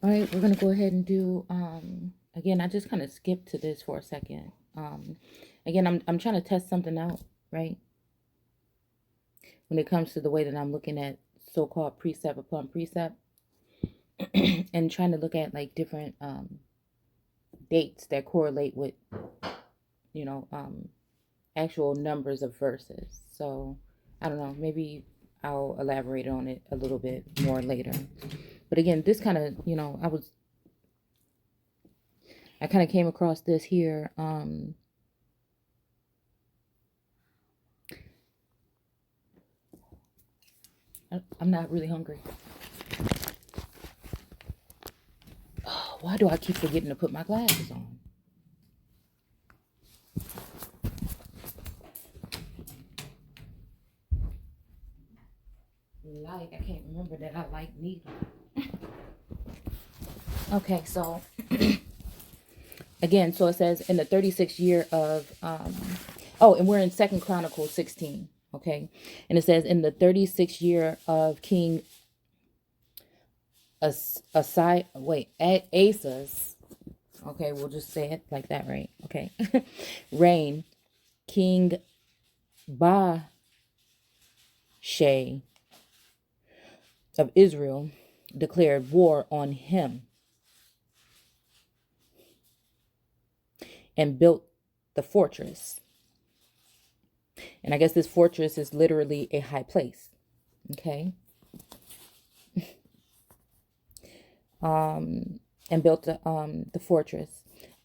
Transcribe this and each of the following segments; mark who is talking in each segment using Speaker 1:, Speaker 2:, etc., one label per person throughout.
Speaker 1: All right, we're gonna go ahead and do again, I just kind of skipped to this for a second. Again, I'm trying to test something out, right? When it comes to the way that I'm looking at so-called precept upon precept and trying to look at like different dates that correlate with, you know, actual numbers of verses. So I don't know, maybe I'll elaborate on it a little bit more later. But again, this kind of, I kind of came across this here. I'm not really hungry. Oh, why do I keep forgetting to put my glasses on? Like, I can't remember that I like needles. Okay, so again, so it says in the 36th year of and we're in Second Chronicles 16, okay? And it says in the 36th year of King Asa's, okay, we'll just say it like that, right? Okay. Reign, King Baasha of Israel declared war on him and built the fortress. And I guess this fortress is literally a high place. Okay. And built the fortress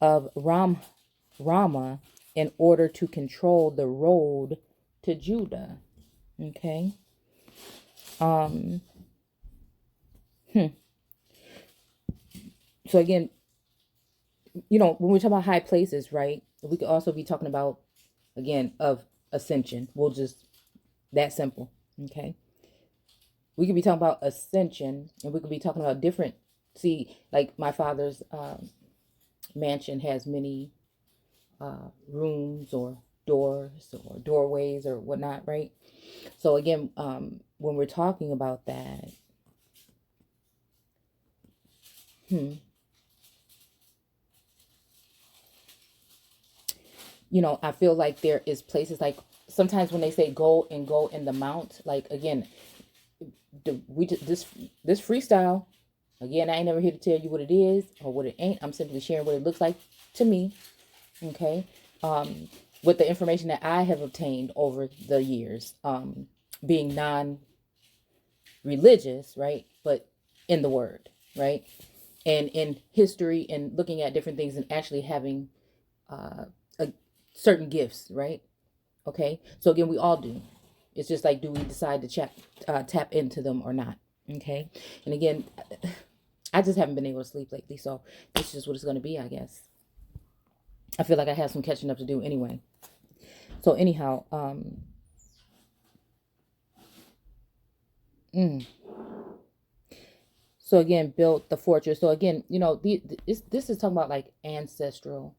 Speaker 1: of Ramah in order to control the road to Judah. Okay. So again, when we talk about high places, right? We could also be talking about, again, of ascension. We'll just, that simple. Okay. We could be talking about ascension, and we could be talking about different. See, like my father's mansion has many rooms or doors or doorways or whatnot, right? So again, when we're talking about that, I feel like there is places like sometimes when they say go in the mount, like again, this freestyle. Again, I ain't never here to tell you what it is or what it ain't. I'm simply sharing what it looks like to me. Okay. With the information that I have obtained over the years, being non-religious, right? But in the word, right? And in history and looking at different things and actually having certain gifts, right? Okay. So again, we all do. It's just like, do we decide to tap into them or not? Okay. And again, I just haven't been able to sleep lately, so this is just what it's going to be, I guess. I feel like I have some catching up to do anyway. So anyhow, so again, built the fortress. So again, this is talking about like ancestral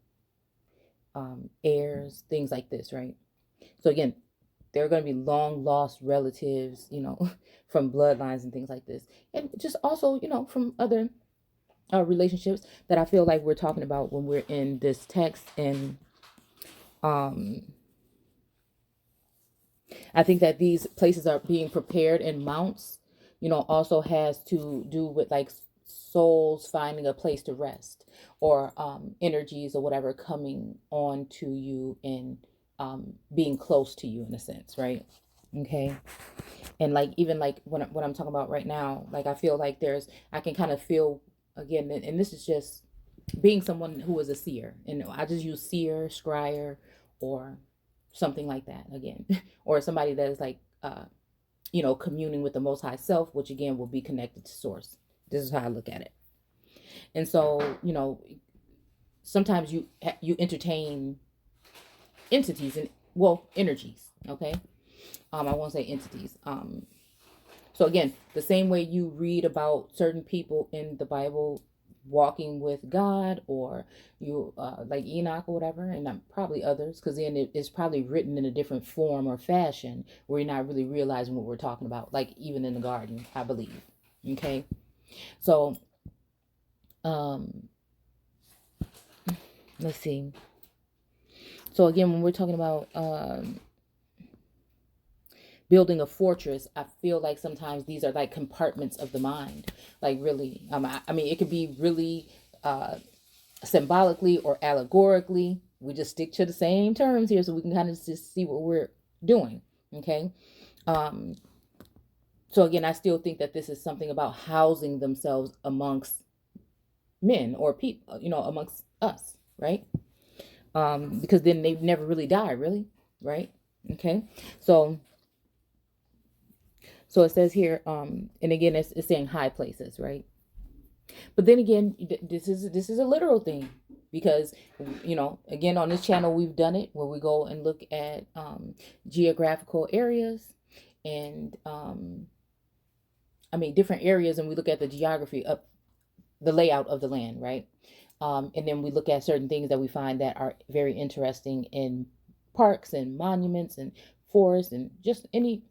Speaker 1: heirs, things like this, right? So again, there are going to be long lost relatives, from bloodlines and things like this, and just also, from other relationships that I feel like we're talking about when we're in this text. And I think that these places are being prepared in mounts, also has to do with like souls finding a place to rest, or energies or whatever coming on to you and being close to you in a sense, right? Okay. And like even like what I'm talking about right now, like I feel like I can kind of feel again, and this is just being someone who is a seer, and I just use seer, scryer, or something like that again, or somebody that is like communing with the Most High Self, which again will be connected to Source. This is how I look at it. And so sometimes you entertain entities and energies. Okay, I won't say entities. So again, the same way you read about certain people in the Bible walking with God, or you like Enoch or whatever, and probably others, because then it's probably written in a different form or fashion where you're not really realizing what we're talking about, like even in the garden, I believe. Okay, so Um, let's see. So again, when we're talking about building a fortress, I feel like sometimes these are like compartments of the mind. Like really, I mean, it could be really symbolically or allegorically. We just stick to the same terms here so we can kind of just see what we're doing. Okay. Um, so again, I still think that this is something about housing themselves amongst men or people, amongst us, right? Because then they never really die, really, right? Okay. So it says here, and again, it's saying high places, right? But then again, this is a literal thing because again on this channel we've done it where we go and look at geographical areas and I mean different areas, and we look at the geography of the layout of the land, right? And then we look at certain things that we find that are very interesting in parks and monuments and forests and just any,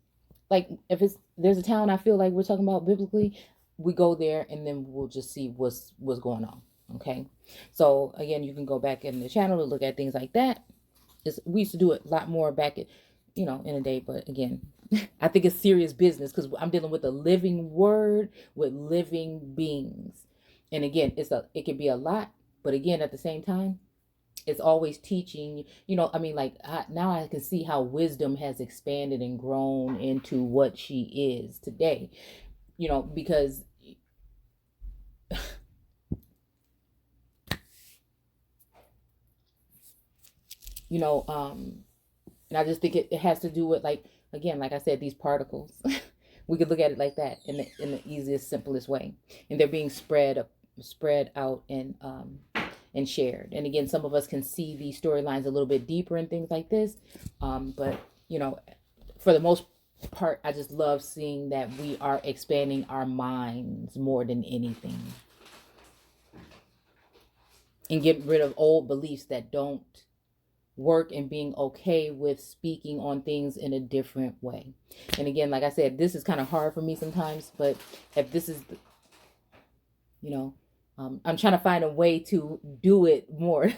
Speaker 1: like if there's a town I feel like we're talking about biblically, we go there and then we'll just see what's going on. Okay. So again, you can go back in the channel to look at things like that. We used to do it a lot more back in a day, but again, I think it's serious business because I'm dealing with a living word with living beings. And again, it can be a lot, but again, at the same time, it's always teaching, I mean, like now I can see how wisdom has expanded and grown into what she is today, because and I just think it has to do with, like, again, like I said, these particles. We could look at it like that in the easiest, simplest way, and they're being spread out and shared. And again, some of us can see these storylines a little bit deeper and things like this. But for the most part, I just love seeing that we are expanding our minds more than anything, and getting rid of old beliefs that don't work, and being okay with speaking on things in a different way. And again, like I said, this is kind of hard for me sometimes, but if this is, I'm trying to find a way to do it more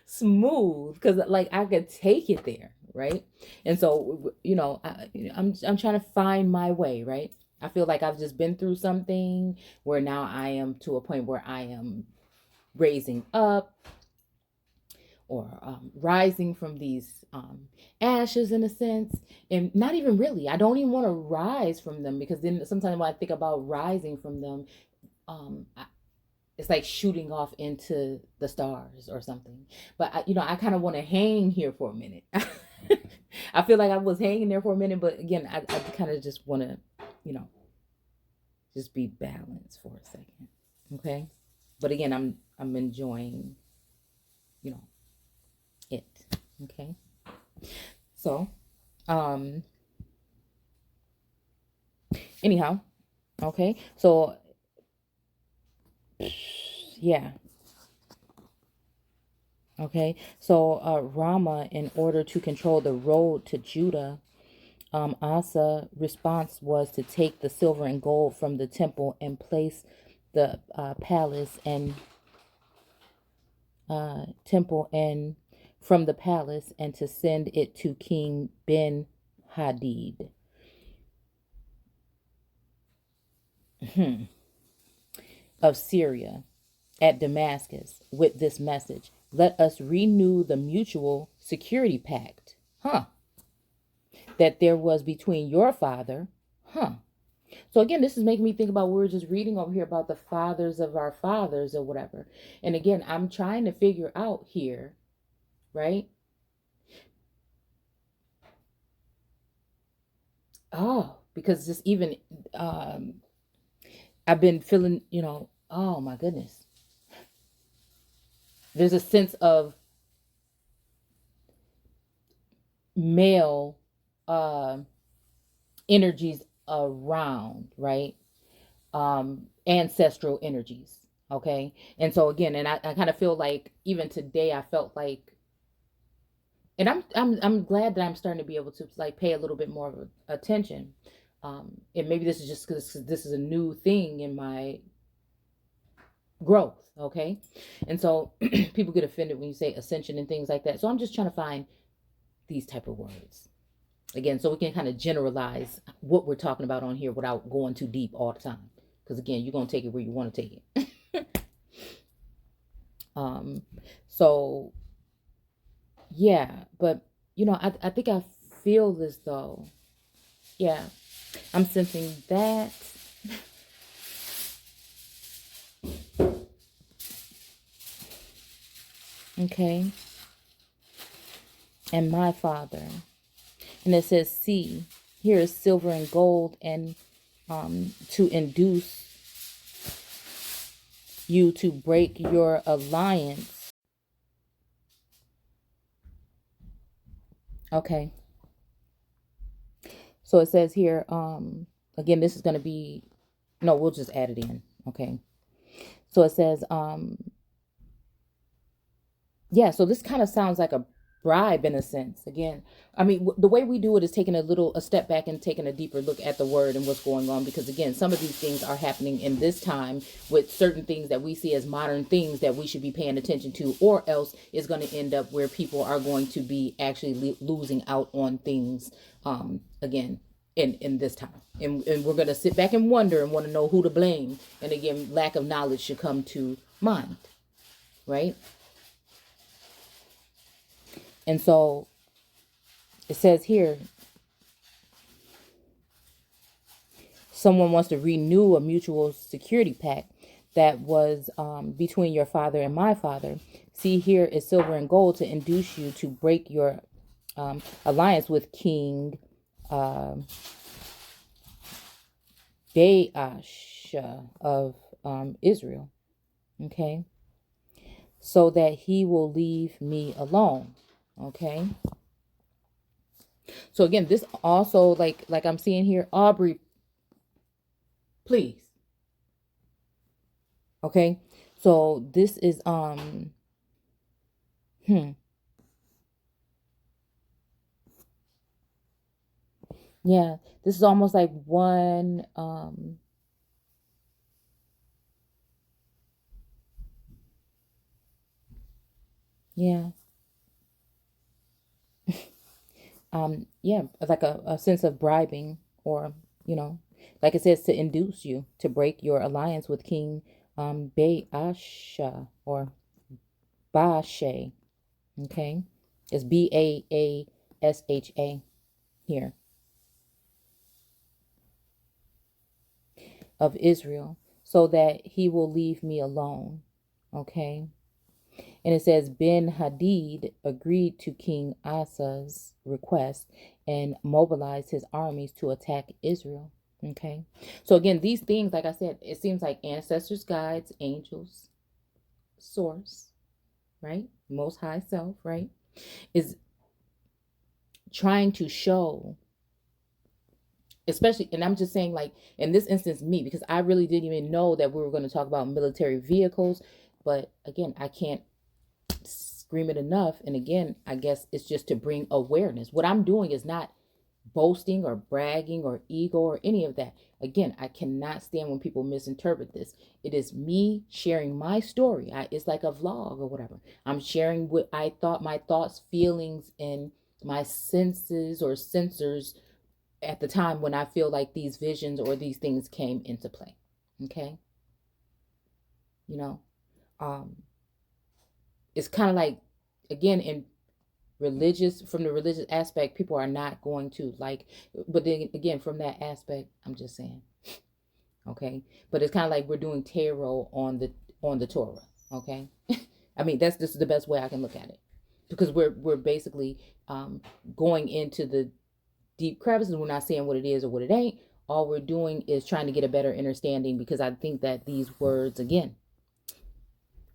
Speaker 1: smooth, because like I could take it there, right? And so I'm trying to find my way, right? I feel like I've just been through something where now I am to a point where I am raising up, or rising from these ashes in a sense, and not even really, I don't even want to rise from them, because then sometimes when I think about rising from them, it's like shooting off into the stars or something. But I kind of want to hang here for a minute. I feel like I was hanging there for a minute, but again, I kind of just want to, just be balanced for a second, okay? But again, I'm enjoying, it, okay? So, anyhow, okay, so yeah. Okay, so Rama, in order to control the road to Judah, Asa's response was to take the silver and gold from the temple and place the palace and temple and from the palace, and to send it to King Ben Hadid of Syria at Damascus with this message: let us renew the mutual security pact, that there was between your father, So again, this is making me think about, we were just reading over here about the fathers of our fathers or whatever. And again, I'm trying to figure out here, right? Oh, because just even, I've been feeling, oh my goodness. There's a sense of male energies around, right? Ancestral energies. Okay. And so again, and I kind of feel like even today I felt like, and I'm glad that I'm starting to be able to like pay a little bit more of attention. And maybe this is just because this is a new thing in my growth. Okay. And so people get offended when you say ascension and things like that. So I'm just trying to find these type of words again, so we can kind of generalize what we're talking about on here without going too deep all the time. Because again, you're going to take it where you want to take it. So yeah, but you know, I think I feel as though, yeah, I'm sensing that. Okay. And my Father. And it says, see, here is silver and gold, and to induce you to break your alliance. Okay. So it says here, again, this is going to be, no, we'll just add it in. Okay. So it says, yeah, so this kind of sounds like a bribe in a sense. Again, I mean, the way we do it is taking a step back and taking a deeper look at the word and what's going on. Because again, some of these things are happening in this time with certain things that we see as modern things that we should be paying attention to, or else it's going to end up where people are going to be actually losing out on things, again, in this time. And we're going to sit back and wonder and want to know who to blame. And again, lack of knowledge should come to mind, right? And so it says here, someone wants to renew a mutual security pact that was between your father and my father. See, here is silver and gold to induce you to break your alliance with King Baasha of Israel. Okay. So that he will leave me alone. Okay. So again, this also, like I'm seeing here, Aubrey, please. Okay. So this is yeah, this is almost like one yeah. Yeah, like a sense of bribing, or, you know, like it says, to induce you to break your alliance with King Baasha or Baasha. Okay. It's Baasha here, of Israel, so that he will leave me alone. Okay. And it says, Ben Hadid agreed to King Asa's request and mobilized his armies to attack Israel. Okay. So again, these things, like I said, it seems like ancestors, guides, angels, source, right? Most high self, right? Is trying to show, especially, and I'm just saying, like, in this instance, me, because I really didn't even know that we were going to talk about military vehicles. But again, I can't scream it enough. And again, I guess it's just to bring awareness. What I'm doing is not boasting or bragging or ego or any of that. Again, I cannot stand when people misinterpret this. It is me sharing my story. It's like a vlog or whatever. I'm sharing what I thought, my thoughts, feelings, and my senses or sensors at the time when I feel like these visions or these things came into play. Okay. You know, it's kind of like, again, in religious, from the religious aspect, people are not going to like, but then again, from that aspect, I'm just saying, okay. But it's kind of like we're doing tarot on the Torah. Okay. I mean, this is the best way I can look at it, because we're basically going into the deep crevices. We're not saying what it is or what it ain't. All we're doing is trying to get a better understanding, because I think that these words, again,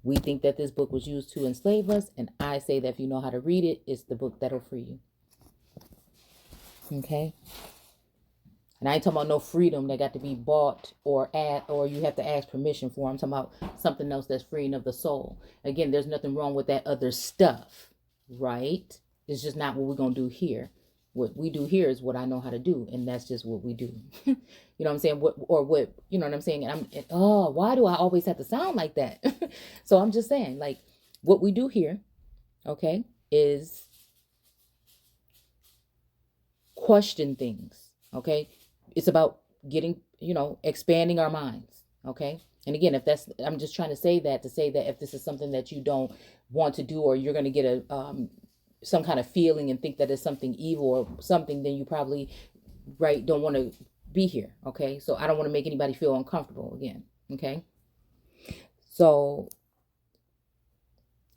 Speaker 1: we think that this book was used to enslave us, and I say that if you know how to read it, it's the book that'll free you. Okay? And I ain't talking about no freedom that got to be bought or you have to ask permission for. I'm talking about something else that's freeing of the soul. Again, there's nothing wrong with that other stuff, right? It's just not what we're going to do here. What we do here is what I know how to do, and that's just what we do. You know what I'm saying? What you know what I'm saying? Oh, why do I always have to sound like that? So I'm just saying, like, what we do here, okay, is question things. Okay, it's about getting, expanding our minds. Okay, and again, if that's, I'm just trying to say that if this is something that you don't want to do, or you're going to get a some kind of feeling and think that it's something evil or something, then you probably, right, don't want to be here. Okay, so I don't want to make anybody feel uncomfortable again. Okay, so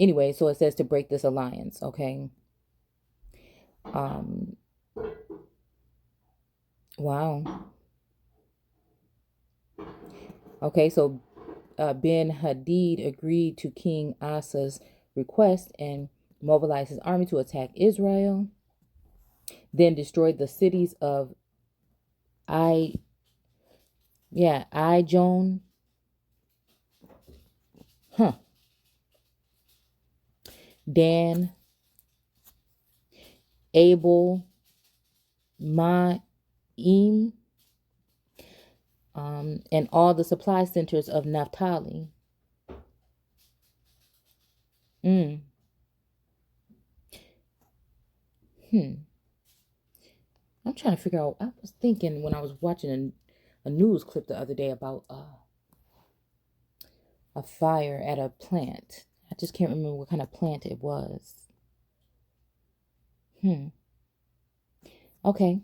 Speaker 1: anyway, so it says to break this alliance. Okay, um wow. Okay, so Ben Hadid agreed to King Asa's request and mobilized his army to attack Israel, then destroyed the cities of I Ijon, huh, Dan, Abel, Ma'im, and all the supply centers of Naphtali. Mm. Hmm. I'm trying to figure out. I was thinking when I was watching a news clip the other day about a fire at a plant. I just can't remember what kind of plant it was. Okay.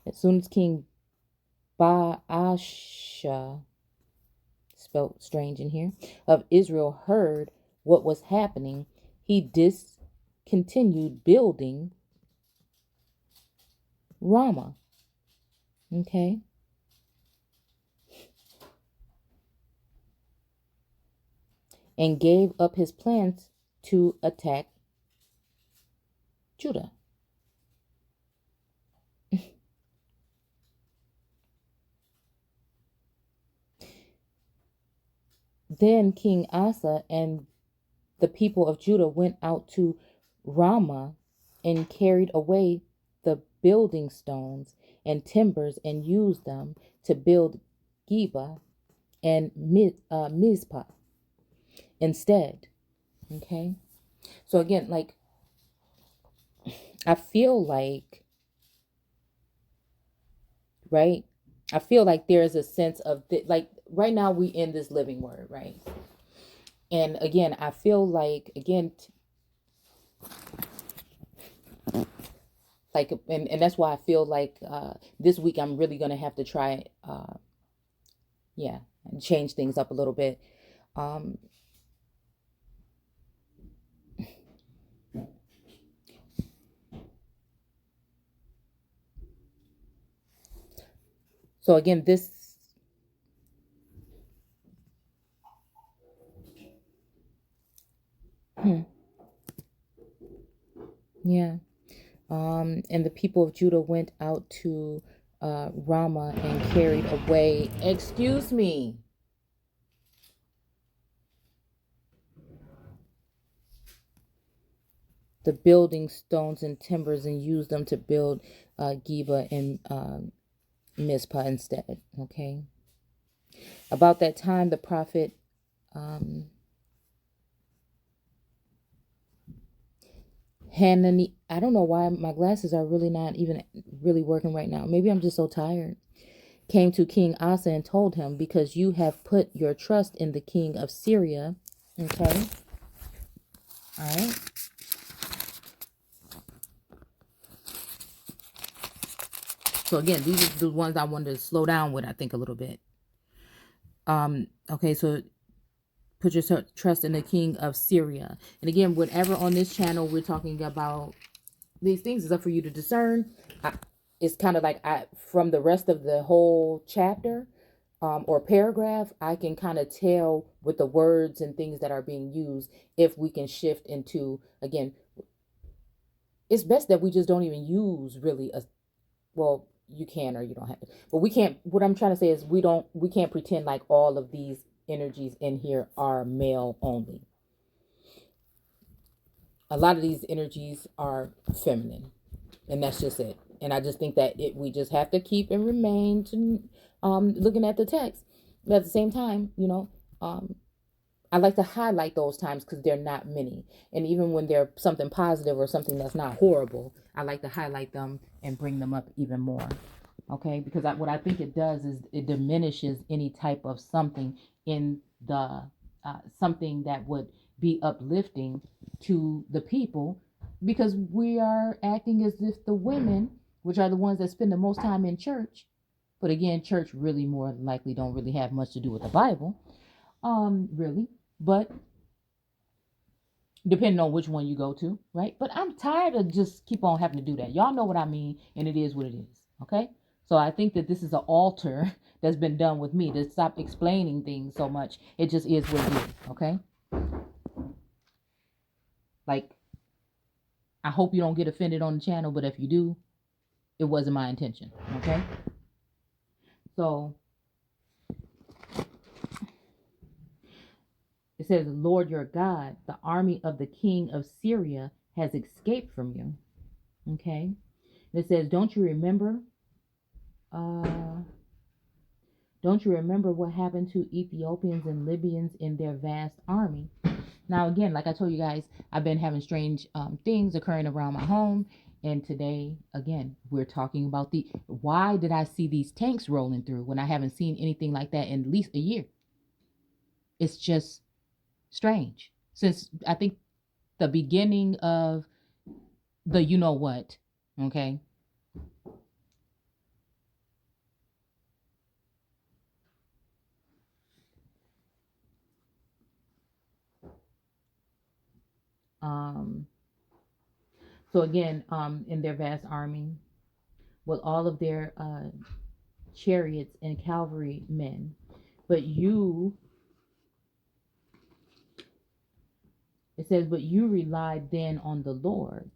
Speaker 1: As soon as King Baasha, spelled strange in here, of Israel heard what was happening, he discontinued building Ramah. Okay. And gave up his plans to attack Judah. Then King Asa and the people of Judah went out to Ramah and carried away the building stones and timbers and used them to build Geba and Mizpah instead. Okay. So again, like, I feel like, right? I feel like there is a sense of like right now we in this living word, right? And again, I feel like, again, like, and that's why I feel like this week I'm really gonna have to try, and change things up a little bit. So again, this, yeah. And the people of Judah went out to Ramah and carried away, excuse me, the building stones and timbers and used them to build Geba and Mizpah instead. Okay. About that time, the prophet Hanani, I don't know why my glasses are really not even really working right now. Maybe I'm just so tired. Came to King Asa and told him, because you have put your trust in the king of Syria. Okay. All right. So again, these are the ones I wanted to slow down with, I think, a little bit. Okay, so put your trust in the king of Syria. And again, whatever on this channel we're talking about these things is up for you to discern. It's kind of like from the rest of the whole chapter or paragraph, I can kind of tell with the words and things that are being used if we can shift into, again, it's best that we just don't even use really well, you can or you don't have to, but we can't, what I'm trying to say is we can't pretend like all of these energies in here are male only. A lot of these energies are feminine, and that's just it. And I just think that we just have to keep and remain to looking at the text, but at the same time, um, I like to highlight those times because they're not many. And even when they're something positive or something that's not horrible, I like to highlight them and bring them up even more. Okay, because what I think it does is it diminishes any type of something in the something that would be uplifting to the people, because we are acting as if the women, which are the ones that spend the most time in church, but again, church really more than likely don't really have much to do with the Bible, really, but depending on which one you go to, right? But I'm tired of just keep on having to do that. Y'all know what I mean, and it is what it is, okay? So I think that this is an altar that's been done with me to stop explaining things so much. It just is what it is, okay? Like, I hope you don't get offended on the channel, but if you do, it wasn't my intention, okay? So it says, Lord your God, the army of the king of Syria has escaped from you, okay? It says, uh, don't you remember what happened to Ethiopians and Libyans in their vast army? Now, again, like I told you guys, I've been having strange things occurring around my home. And today, again, we're talking about why did I see these tanks rolling through when I haven't seen anything like that in at least a year? It's just strange. Since I think the beginning of the you know what, okay? Um, so again, in their vast army, with all of their chariots and cavalry men. But it says, but you relied then on the Lord.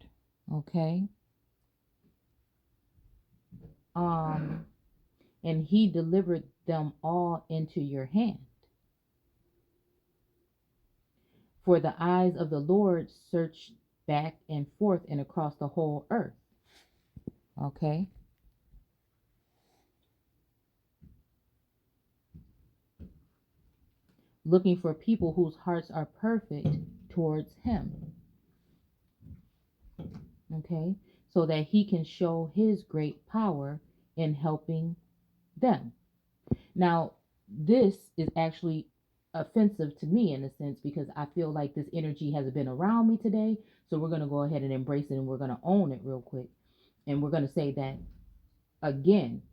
Speaker 1: Okay. Um, and he delivered them all into your hand. For the eyes of the Lord search back and forth and across the whole earth. Okay. Looking for people whose hearts are perfect towards him. Okay. So that he can show his great power in helping them. Now, this is actually offensive to me in a sense because I feel like this energy has been around me today. So we're going to go ahead and embrace it and we're going to own it real quick. And we're going to say that again,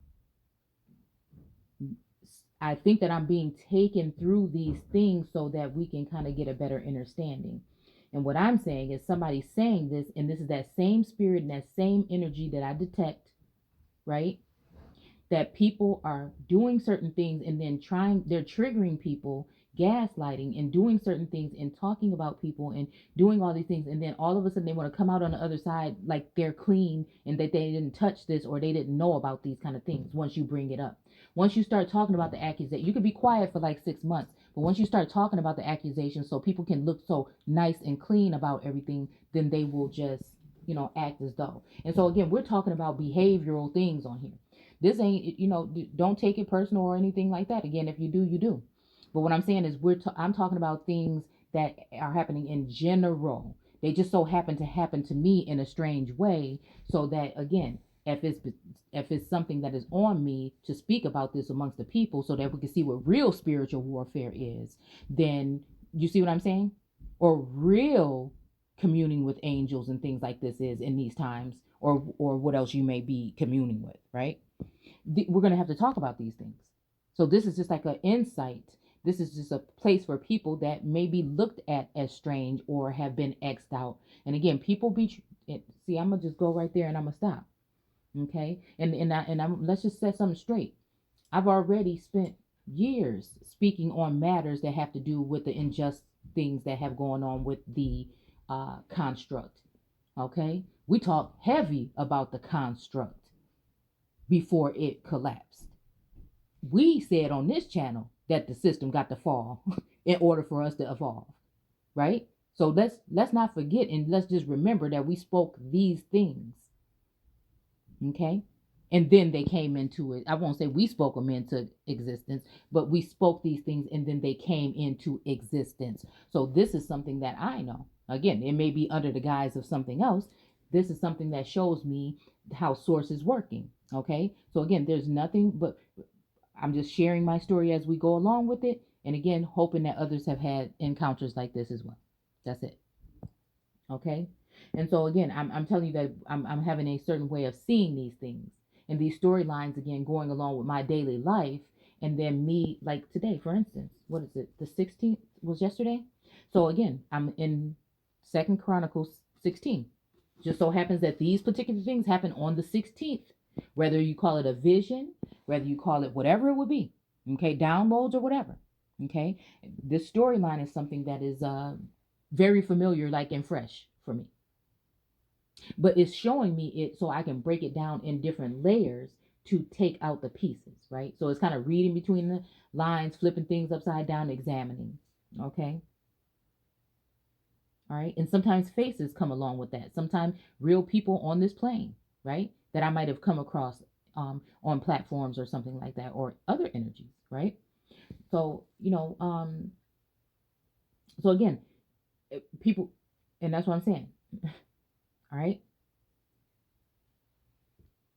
Speaker 1: I think that I'm being taken through these things so that we can kind of get a better understanding. And what I'm saying is somebody's saying this, and this is that same spirit and that same energy that I detect, right? That people are doing certain things and then they're triggering people, gaslighting and doing certain things and talking about people and doing all these things. And then all of a sudden they want to come out on the other side like they're clean and that they didn't touch this or they didn't know about these kind of things once you bring it up. Once you start talking about the accusation, you could be quiet for like 6 months, but once you start talking about the accusation so people can look so nice and clean about everything, then they will just, act as though. And so again, we're talking about behavioral things on here. This ain't, don't take it personal or anything like that. Again, if you do, you do. But what I'm saying is I'm talking about things that are happening in general. They just so happen to me in a strange way. So that again, if it's something that is on me to speak about this amongst the people so that we can see what real spiritual warfare is, then you see what I'm saying? Or real communing with angels and things like this is in these times, or what else you may be communing with, right? We're going to have to talk about these things. So this is just like an insight. This is just a place for people that may be looked at as strange or have been X'd out. And again, people see, I'm going to just go right there and I'm going to stop. Okay. Let's just set something straight. I've already spent years speaking on matters that have to do with the unjust things that have gone on with the construct. Okay. We talk heavy about the construct before it collapsed. We said on this channel that the system got to fall in order for us to evolve, right? So let's not forget, and let's just remember that we spoke these things. Okay. And then they came into it. I won't say we spoke them into existence, but we spoke these things and then they came into existence. So this is something that I know. Again, it may be under the guise of something else. This is something that shows me how source is working. Okay. So again, there's nothing but I'm just sharing my story as we go along with it. And again, hoping that others have had encounters like this as well. That's it. Okay. And so again, I'm telling you that I'm having a certain way of seeing these things and these storylines again going along with my daily life. And then me, like today, for instance, what is it? The 16th was yesterday. So again, I'm in Second Chronicles 16. Just so happens that these particular things happen on the 16th, whether you call it a vision, whether you call it whatever it would be, okay, downloads or whatever, okay. This storyline is something that is very familiar, like and fresh for me, but it's showing me it so I can break it down in different layers to take out the pieces, right? So it's kind of reading between the lines, flipping things upside down, examining, okay. All right. And sometimes faces come along with that. Sometimes real people on this plane, right? That I might have come across on platforms or something like that, or other energies, right? So, so again, people, and that's what I'm saying, all right,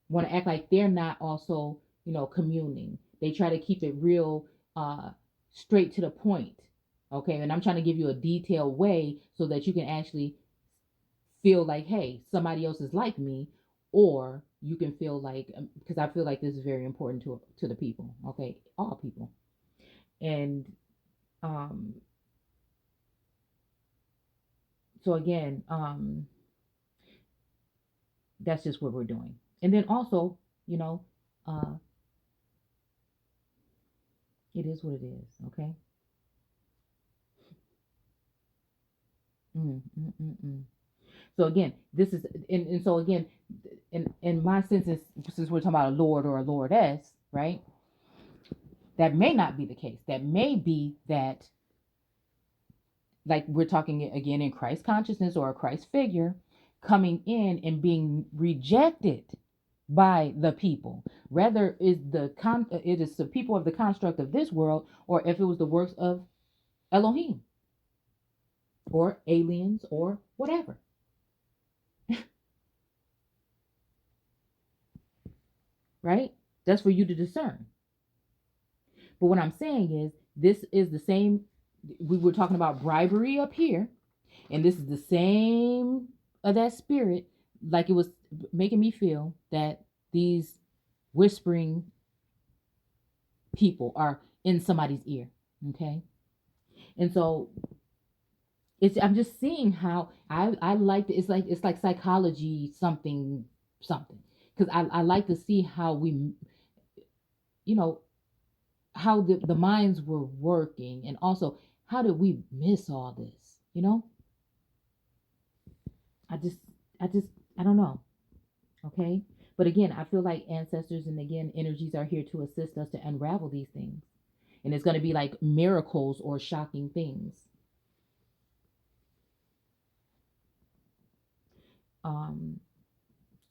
Speaker 1: want to act like they're not also, communing. They try to keep it real, uh, straight to the point. Okay. And I'm trying to give you a detailed way so that you can actually feel like, hey, somebody else is like me, or you can feel like, because I feel like this is very important to the people, okay, all people, and um, so again, that's just what we're doing, and then also, you know, uh, it is what it is, okay. Mm, mm, mm, mm. So again, this is, and so again, in my sense, since we're talking about a lord or a lordess, right? That may not be the case. That may be that, like we're talking again in Christ consciousness or a Christ figure coming in and being rejected by the people. Rather is it is the people of the construct of this world, or if it was the works of Elohim or aliens or whatever. Right? That's for you to discern. But what I'm saying is this is the same. We were talking about bribery up here, and this is the same of that spirit, like it was making me feel that these whispering people are in somebody's ear. Okay. And so I'm just seeing how I like it's like psychology something. Because I like to see how we, you know, how the minds were working, and also how did we miss all this, I just I just I don't know. Okay. But again, I feel like ancestors and again energies are here to assist us to unravel these things. And it's going to be like miracles or shocking things. Um,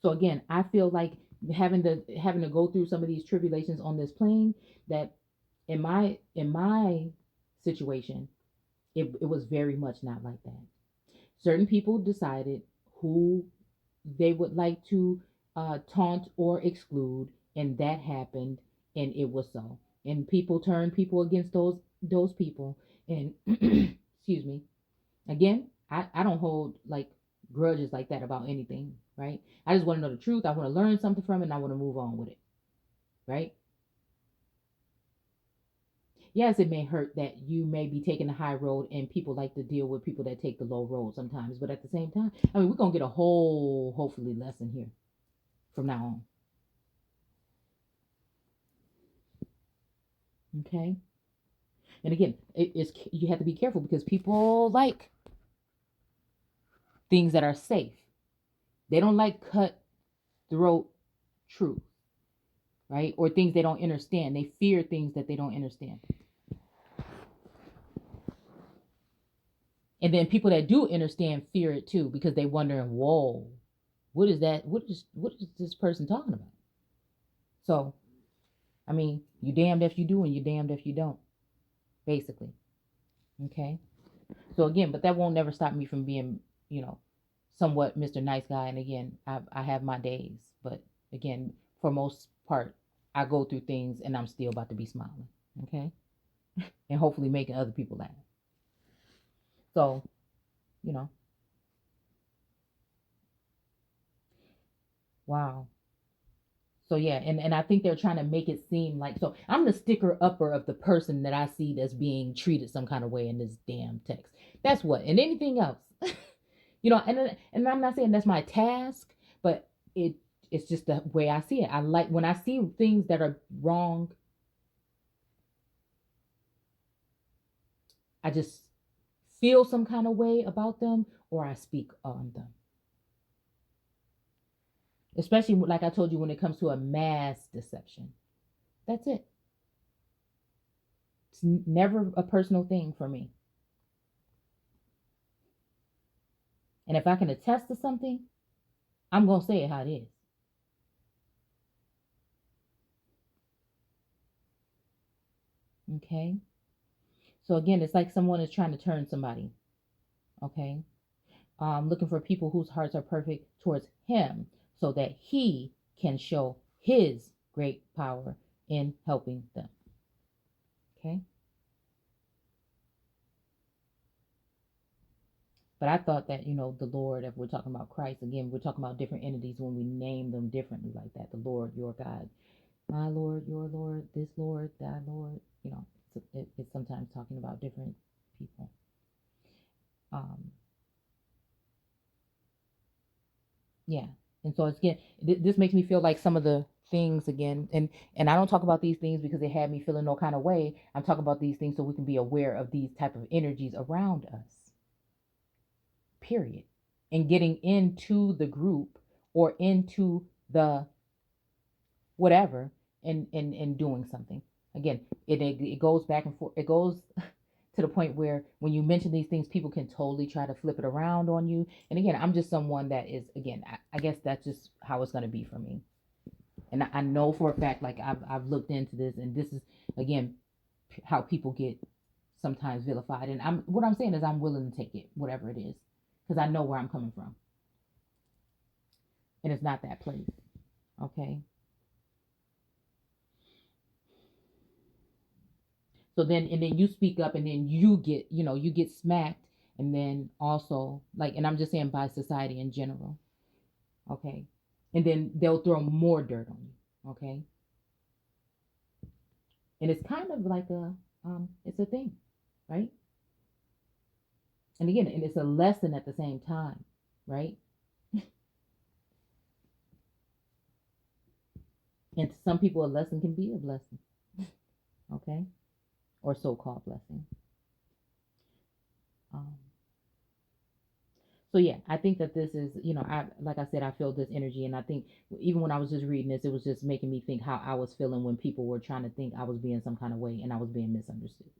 Speaker 1: so again, I feel like having to go through some of these tribulations on this plane, that in my situation, it was very much not like that. Certain people decided who they would like to taunt or exclude, and that happened, and it was so. And people turned people against those people, and excuse me. Again, I don't hold like grudges like that about anything, right? I just want to know the truth. I want to learn something from it, and I want to move on with it, right? Yes, it may hurt that you may be taking the high road, and people like to deal with people that take the low road sometimes. But at the same time, I mean, we're gonna get a whole, hopefully, lesson here from now on. Okay. And again, it's you have to be careful because people like things that are safe. They don't like cutthroat truth, right? Or things they don't understand. They fear things that they don't understand. And then people that do understand fear it too, because they wondering, whoa, what is that? What is this person talking about? So, I mean, you damned if you do and you damned if you don't, basically. Okay. So again, but that won't never stop me from being, you know, somewhat Mr. Nice Guy. And again, I have my days, but again, for most part, I go through things and I'm still about to be smiling. Okay. And hopefully making other people laugh. So, you know, wow. So yeah, and I think they're trying to make it seem like, so I'm the sticker upper of the person that I see that's being treated some kind of way in this damn text. That's what, and anything else, and I'm not saying that's my task, but it's just the way I see it. I like when I see things that are wrong, I just feel some kind of way about them, or I speak on them. Especially like I told you, when it comes to a mass deception, that's it. It's never a personal thing for me. And if I can attest to something, I'm going to say it how it is. Okay. So again, it's like someone is trying to turn somebody. Okay. Looking for people whose hearts are perfect towards him so that he can show his great power in helping them. Okay. But I thought that, the Lord, if we're talking about Christ, again, we're talking about different entities when we name them differently like that. The Lord, your God, my Lord, your Lord, this Lord, that Lord. It's sometimes talking about different people. Um, yeah. And so it's again, this makes me feel like some of the things again, and I don't talk about these things because it had me feeling no kind of way. I'm talking about these things so we can be aware of these type of energies around us. Period. And getting into the group or into the whatever and doing something. Again, it goes back and forth. It goes to the point where when you mention these things, people can totally try to flip it around on you. And again, I'm just someone that is, again, I guess that's just how it's going to be for me. And I know for a fact, like I've looked into this, and this is again how people get sometimes vilified. And what I'm saying is I'm willing to take it, whatever it is, because I know where I'm coming from, and it's not that place. Okay. So then, and then you speak up, and then you get smacked, and then also like, and I'm just saying by society in general. Okay. And then they'll throw more dirt on you. Okay. And it's kind of like it's a thing, right? And again, and it's a lesson at the same time, right? And to some people, a lesson can be a blessing, okay, or so-called blessing. Um, so yeah, I think that this is, I like I said, I feel this energy, and I think even when I was just reading this, it was just making me think how I was feeling when people were trying to think I was being some kind of way and I was being misunderstood,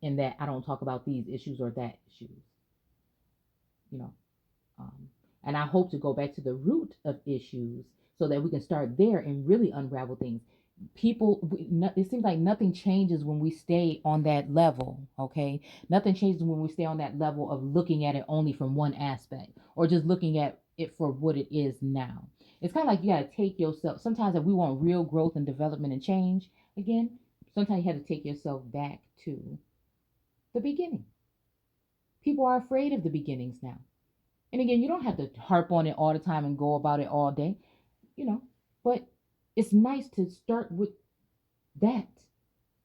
Speaker 1: and that I don't talk about these issues or that issues, you know. Um, and I hope to go back to the root of issues so that we can start there and really unravel things. It seems like nothing changes when we stay on that level. Okay, nothing changes when we stay on that level of looking at it only from one aspect or just looking at it for what it is now. It's kind of like you got to take yourself. Sometimes if we want real growth and development and change again, sometimes you have to take yourself back to the beginning. People are afraid of the beginnings now. And again, you don't have to harp on it all the time and go about it all day, you know, but it's nice to start with that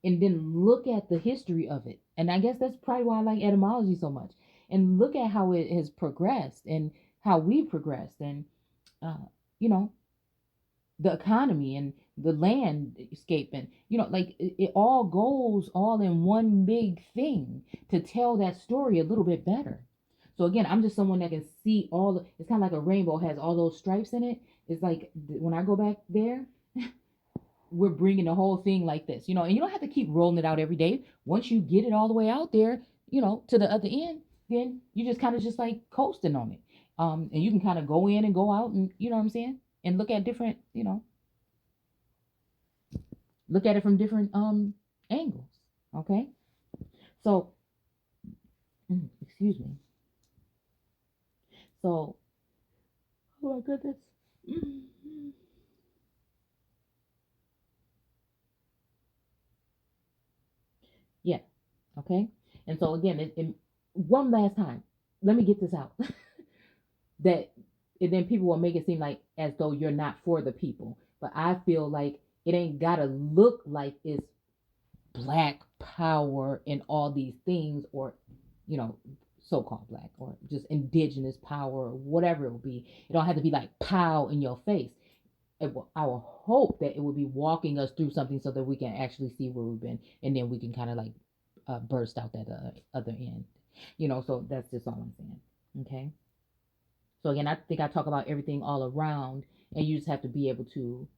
Speaker 1: and then look at the history of it. And I guess that's probably why I like etymology so much. And look at how it has progressed and how we've progressed and, uh, you know, the economy and the landscape and, like it all goes all in one big thing to tell that story a little bit better. So again, I'm just someone that can see it's kind of like a rainbow has all those stripes in it. It's like when I go back there, we're bringing the whole thing like this, and you don't have to keep rolling it out every day. Once you get it all the way out there, to the other end, then you just kind of just like coasting on it. And you can kind of go in and go out, and you know what I'm saying, and look at different, look at it from different angles. Okay, so excuse me. So, oh my goodness. Yeah. Okay. And so again, one last time, let me get this out. That and then people will make it seem like as though you're not for the people. But I feel like it ain't gotta look like it's black power and all these things, or you know, so-called black or just indigenous power or whatever it will be. It don't have to be like pow in your face. I will hope that it will be walking us through something so that we can actually see where we've been, and then we can kind of like burst out that other end. So that's just all I'm saying. Okay. So again, I think I talk about everything all around, and you just have to be able to,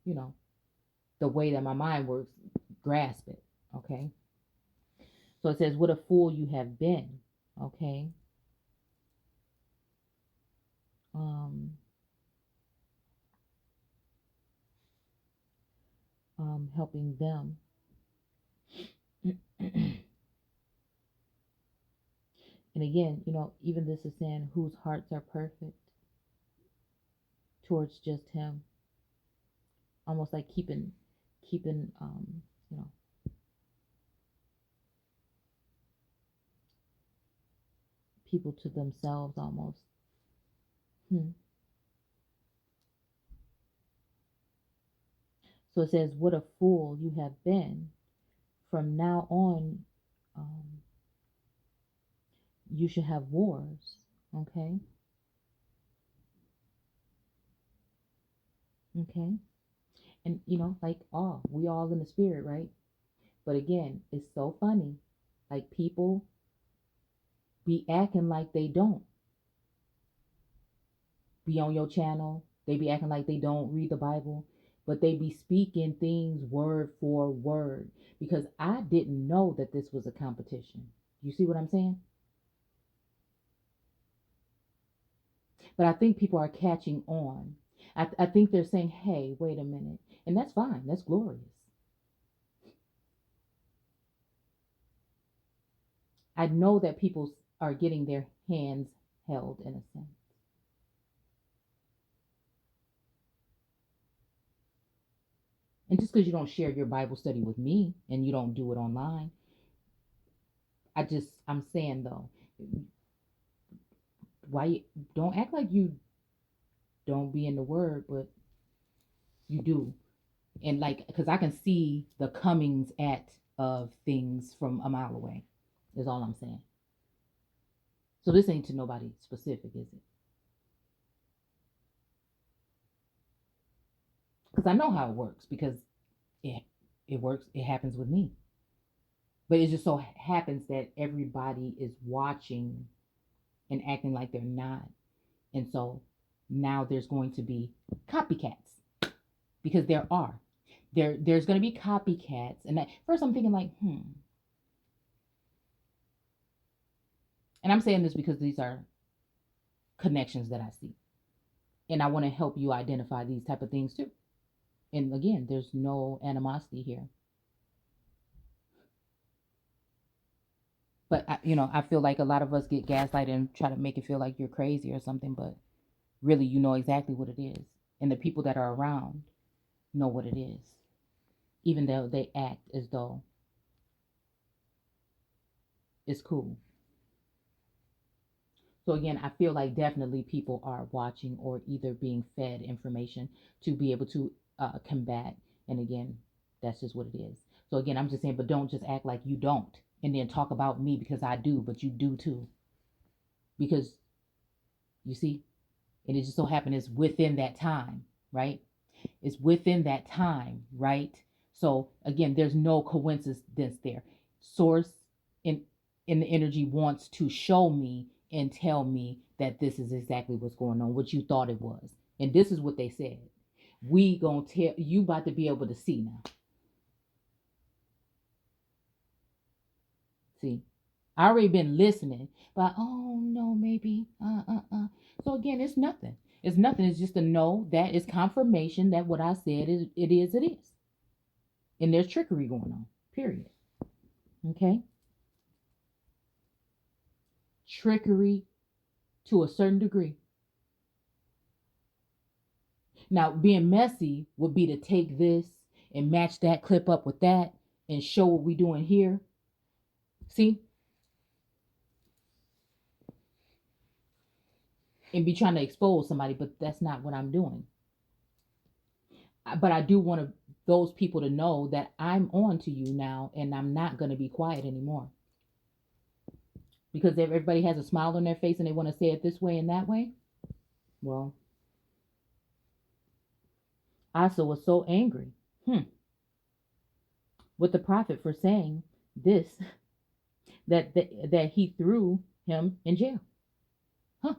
Speaker 1: the way that my mind works, grasp it. Okay. So it says, "What a fool you have been." Okay. Um, helping them. And again, even this is saying whose hearts are perfect towards just Him, almost like keeping, you know, people to themselves almost. Hmm. So it says, "What a fool you have been. From now on, um, you should have wars." Okay. Okay. And like, we all in the spirit, right? But again, it's so funny. Like, people be acting like they don't be on your channel. They be acting like they don't read the Bible, but they be speaking things word for word, because I didn't know that this was a competition. You see what I'm saying? But I think people are catching on. I think they're saying, hey, wait a minute. And that's fine. That's glorious. I know that people are getting their hands held in a sense. And just because you don't share your Bible study with me and you don't do it online, I'm saying though, why don't act like you don't be in the Word, but you do. And like, because I can see the comings at of things from a mile away, is all I'm saying. So this ain't to nobody specific, is it? Because I know how it works, because it it works. It happens with me. But it just so happens that everybody is watching and acting like they're not. And so now there's going to be copycats, because there are. There's going to be copycats. And at first I'm thinking like, and I'm saying this because these are connections that I see. And I want to help you identify these type of things too. And again, there's no animosity here. But I feel like a lot of us get gaslighted and try to make it feel like you're crazy or something, but really you know exactly what it is. And the people that are around know what it is, even though they act as though it's cool. So again, I feel like definitely people are watching or either being fed information to be able to combat. And again, that's just what it is. So again, I'm just saying, but don't just act like you don't, and then talk about me because I do, but you do too. Because you see, and it just so happened it's within that time, right? It's within that time, right? So again, there's no coincidence there. Source in the energy wants to show me and tell me that this is exactly what's going on, what you thought it was. And this is what they said. We gonna tell you about to be able to see now. See, I already been listening, but oh no, maybe So again, it's nothing. It's nothing. It's just a no. That is confirmation that what I said is it is. It is, and there's trickery going on. Period. Okay, trickery to a certain degree. Now, being messy would be to take this and match that clip up with that and show what we doing here. See, and be trying to expose somebody, but that's not what I'm doing. But I do want those people to know that I'm on to you now, and I'm not going to be quiet anymore. Because if everybody has a smile on their face and they want to say it this way and that way, well, Asa was so angry with the prophet for saying this that he threw him in jail. Huh.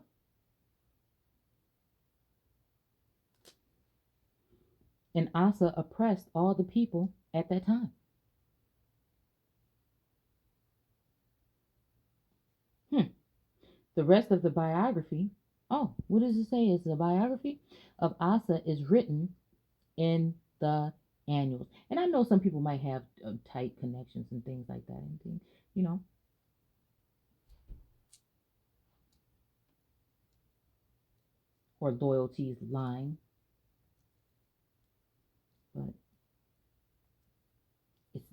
Speaker 1: And Asa oppressed all the people at that time. The rest of the biography, oh, what does it say? It's a biography of Asa is written in the annuals. And I know some people might have tight connections and things like that, and things, you know, or loyalties lying, but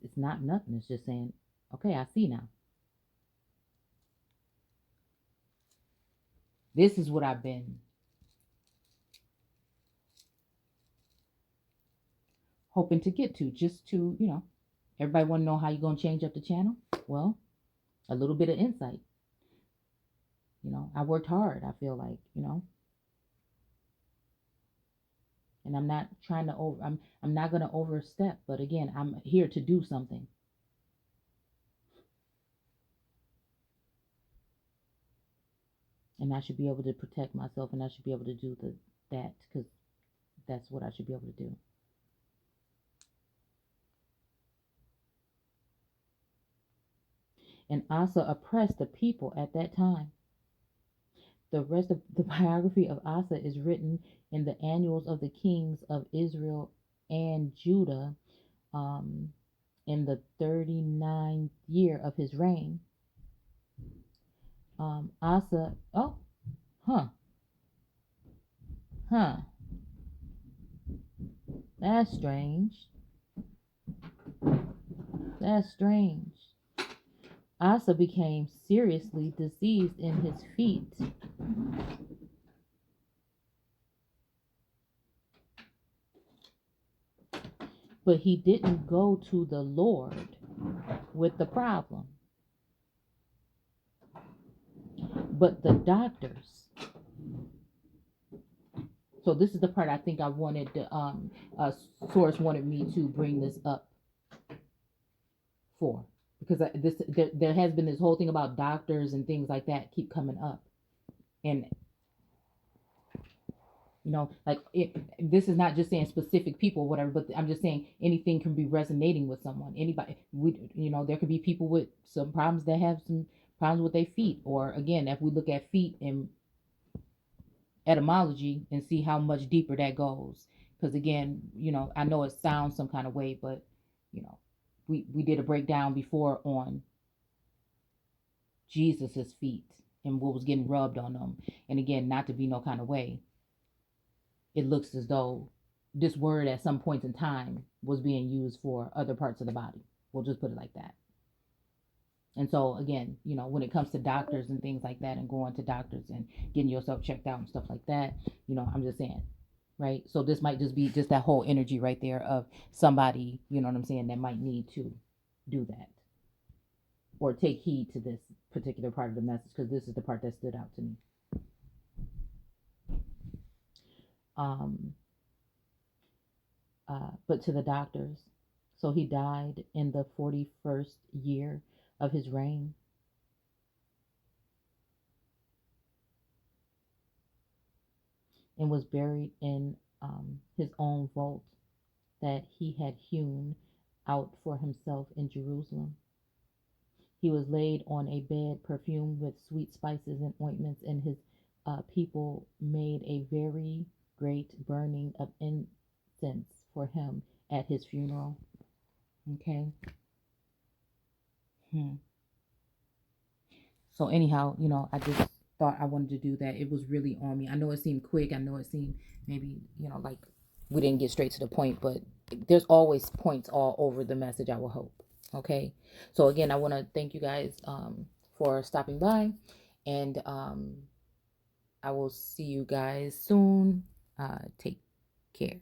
Speaker 1: it's not nothing. It's just saying, okay, I see now. This is what I've been hoping to get to, just to, everybody want to know how you're going to change up the channel? Well, a little bit of insight. I worked hard, I feel like, and I'm not trying to I'm not going to overstep, but again, I'm here to do something. And I should be able to protect myself, and I should be able to do that because that's what I should be able to do. And Asa oppressed the people at that time. The rest of the biography of Asa is written in the annals of the kings of Israel and Judah, in the 39th year of his reign. Asa, oh, huh, huh, that's strange. That's strange. Asa became seriously diseased in his feet. But he didn't go to the Lord with the problem. But the doctors. So this is the part I think I wanted to, Source wanted me to bring this up for. Because there has been this whole thing about doctors and things like that keep coming up. And like this is not just saying specific people or whatever, but I'm just saying anything can be resonating with someone. Anybody, there could be people with some problems that have some problems with their feet, or again, if we look at feet in etymology and see how much deeper that goes, because again, I know it sounds some kind of way, but we did a breakdown before on Jesus's feet and what was getting rubbed on them, and again, not to be no kind of way, it looks as though this word at some point in time was being used for other parts of the body. We'll just put it like that. And so again, when it comes to doctors and things like that, and going to doctors and getting yourself checked out and stuff like that, I'm just saying, right? So this might just be just that whole energy right there of somebody, you know what I'm saying, that might need to do that or take heed to this particular part of the message, because this is the part that stood out to me. But to the doctors. So he died in the 41st year of his reign. And was buried in his own vault that he had hewn out for himself in Jerusalem. He was laid on a bed perfumed with sweet spices and ointments, and his people made a very great burning of incense for him at his funeral. Okay. So anyhow, I just thought I wanted to do that. It was really on me. I know it seemed quick. I know it seemed maybe, like we didn't get straight to the point, but there's always points all over the message, I will hope. Okay. So again, I want to thank you guys for stopping by, and I will see you guys soon. Take care.